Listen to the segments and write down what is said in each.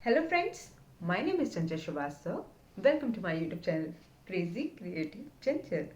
Hello friends, my name is Chanchal Shrivastava. Welcome to my YouTube channel, Crazy Creative Chanchal.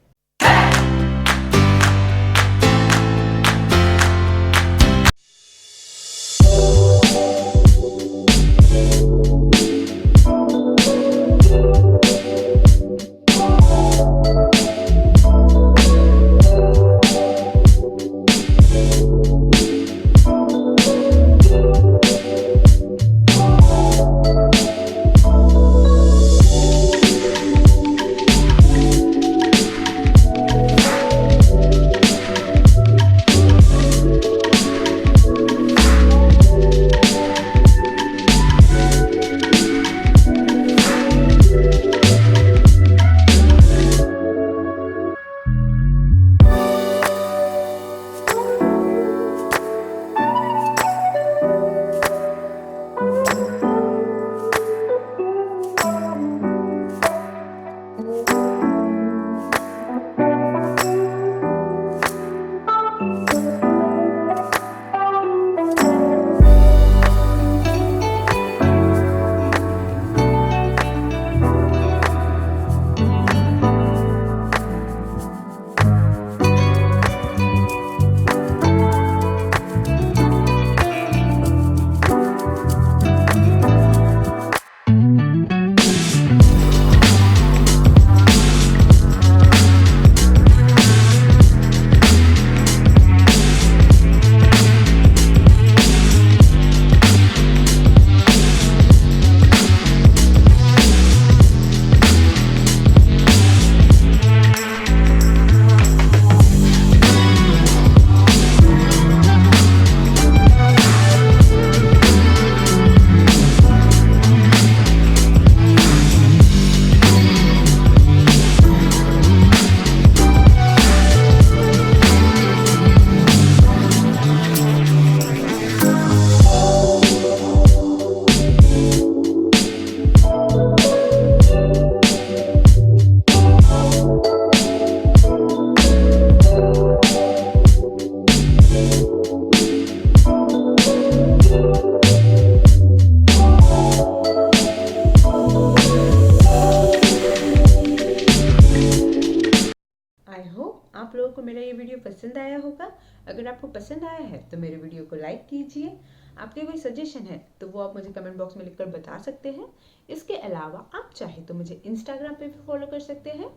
I hope आप लोगों को मेरा ये video पसंद आया होगा। अगर आपको पसंद आया है तो मेरे वीडियो को लाइक कीजिए। आपके कोई सजेशन है तो वो आप मुझे कमेंट बॉक्स में लिखकर बता सकते हैं। इसके अलावा आप चाहे तो मुझे इंस्टाग्राम पे भी फॉलो कर सकते हैं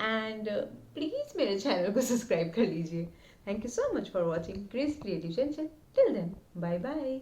एंड प्लीज़ मेरे चैनल को सब्सक्राइब कर लीजिए। Thank you so much for watching crazy creative channel. Till then bye bye.